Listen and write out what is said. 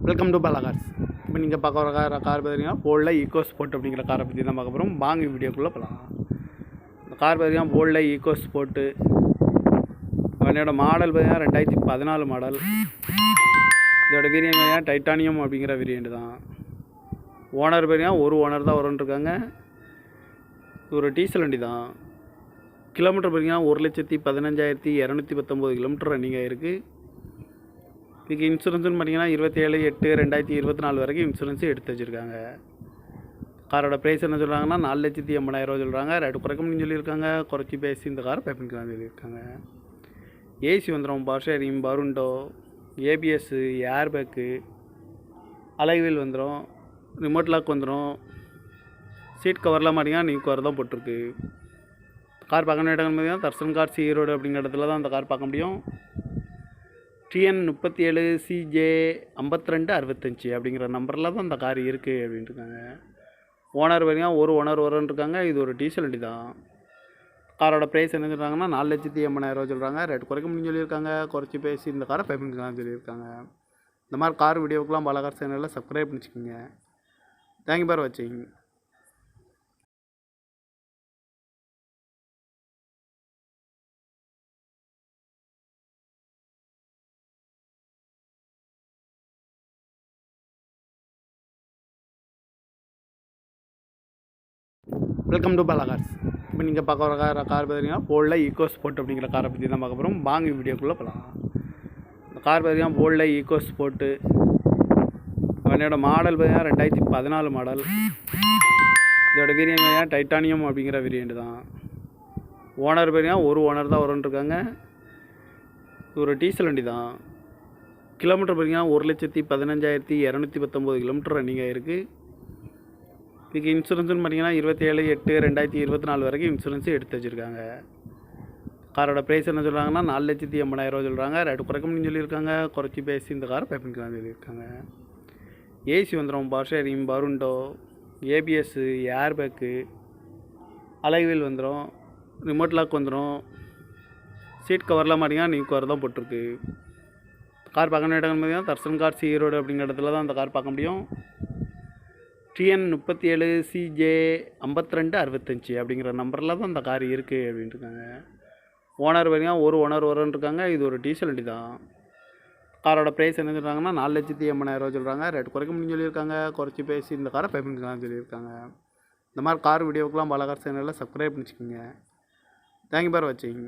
Welcome to Bala cars. இப்போ நீங்கள் பார்க்க வர கார் பார்த்தீங்கன்னா போல்டில் ஈகோ ஸ்போர்ட் அப்படிங்கிற காரை பற்றி தான் பார்க்க போகிறோம். வாங்க வீடியோக்குள்ளே போகலாம். இந்த கார் பார்த்தீங்கன்னா போல்டில் ஈகோ ஸ்போர்ட்டு. அதனோட மாடல் பார்த்தீங்கன்னா 2014 மாடல். இதோட வேரியன்ட் பார்த்தீங்கன்னா டைட்டானியம் அப்படிங்கிற வேரியன்ட் தான். ஓனர் பார்த்தீங்கன்னா ஒரு ஓனர் தான் வரும்ன்ருக்காங்க. இது ஒரு டீசல் வண்டி தான். கிலோமீட்டர் பார்த்தீங்கன்னா 1,15,219 கிலோமீட்டர் ரன்னிங் ஆகிருக்கு. இதுக்கு இன்சூரன்ஸ்னு பார்த்தீங்கன்னா 27/8/2024 வரைக்கும் இன்சூரன்ஸு எடுத்து வச்சுருக்காங்க. காரோட ப்ரைஸ் என்ன சொல்கிறாங்கன்னா 4,80,000 சொல்கிறாங்க. ரேட்டு குறைக்கணும்னு சொல்லியிருக்காங்க. குறைச்சி பேசி இந்த காரை பே பண்ணிக்கலாம்னு சொல்லியிருக்காங்க. ஏசி வந்துடும், பவர் ஷேரிங், பருண்டோ, ஏபிஎஸ்ஸு, ஏர் பேக்கு, அலைவீல் வந்துடும், ரிமோட் லாக் வந்துடும். சீட் கவர்லாம் பார்த்தீங்கன்னா நியூ கவர் தான் போட்டிருக்கு. கார் பார்க்கணும் இடம் பார்த்தீங்கன்னா தர்சன் கார்ஸ் ஈரோடு அப்படிங்கிற இடத்துல தான் அந்த கார் பார்க்க முடியும். TN 37 CJ 5265 அப்படிங்கிற நம்பரில் தான் அந்த கார் இருக்குது அப்படின்ட்டுருக்காங்க. ஓனர் பார்த்தீங்கன்னா ஒரு ஓனர் வரும்ன்ருக்காங்க. இது ஒரு டீசல் வண்டி தான். காரோட ப்ரைஸ் என்ன சொல்கிறாங்கன்னா 4,80,000 சொல்கிறாங்க. ரேட் குறைக்க முடியும்னு சொல்லியிருக்காங்க. குறைச்சி பேசி இந்த காரை பே பண்ணிக்கலாம்னு சொல்லியிருக்காங்க. இந்த மாதிரி கார் வீடியோக்கெலாம் பாலா கார் சேனலில் சப்ஸ்கிரைப் பண்ணிச்சுக்கோங்க. தேங்க்யூ ஃபார் வாட்சிங். Welcome to Bala cars. இப்போ நீங்கள் பார்க்க வர கார் பார்த்தீங்கன்னா போல்டில் ஈகோ ஸ்போர்ட் அப்படிங்கிற காரை பற்றி தான் பார்க்க போகிறோம். வாங்க வீடியோக்குள்ளே போகலாம். இந்த கார் பார்த்தீங்கன்னா போல்டில் ஈகோ ஸ்போர்ட்டு. அதனோட மாடல் பார்த்தீங்கன்னா 2014 மாடல். இதோட வேரியன்ட் பார்த்தீங்கன்னா டைட்டானியம் அப்படிங்கிற வேரியன்ட் தான். ஓனர் பார்த்தீங்கன்னா ஒரு ஓனர் தான் வரும்ன்ருக்காங்க. இது ஒரு டீசல் வண்டி தான். கிலோமீட்டர் பார்த்தீங்கன்னா 1,15,219 கிலோமீட்டர் ரன்னிங் ஆகிருக்கு. இதுக்கு இன்சூரன்ஸ்னு பார்த்தீங்கன்னா 27/8/2024 வரைக்கும் இன்சூரன்ஸு எடுத்து வச்சுருக்காங்க. காரோட ப்ரைஸ் என்ன சொல்கிறாங்கன்னா 4,80,000 சொல்கிறாங்க. ரேட்டு குறைக்கணும்னு சொல்லியிருக்காங்க. குறைச்சி பேசி இந்த காரை பே பண்ணிக்கலாம்னு சொல்லியிருக்காங்க. ஏசி வந்துடும், பவர் ஷேரிங், பருண்டோ, ஏபிஎஸ்ஸு, ஏர் பேக்கு, அலைவீல் வந்துடும், ரிமோட் லாக் வந்துடும். சீட் கவர்லாம் பார்த்தீங்கன்னா நியூ கவர் தான் போட்டிருக்கு. கார் பார்க்கணும் இடம் பார்த்தீங்கன்னா தர்சன் கார்ஸ் ஈரோடு அப்படிங்கிற இடத்துல தான் அந்த கார் பார்க்க முடியும். TN 37 CJ 5265 அப்படிங்கிற நம்பரில் தான் அந்த கார் இருக்குது அப்படின்ட்டுருக்காங்க. ஓனர் பார்த்தீங்கன்னா ஒரு ஓனர் வரும்ன்ருக்காங்க. இது ஒரு டீசல் வண்டி தான். காரோட ப்ரைஸ் என்ன சொல்கிறாங்கன்னா 4,80,000 சொல்கிறாங்க. ரேட்டு குறைக்க முடியும்னு சொல்லியிருக்காங்க. குறைச்சி பேசி இந்த காரை பே பண்ணிக்கலாம்னு சொல்லியிருக்காங்க. இந்த மாதிரி கார் வீடியோக்கெலாம் பாலா கார் சேனலில் சப்ஸ்கிரைப் பண்ணிச்சுக்கோங்க. தேங்க்யூ ஃபார் வாட்சிங்.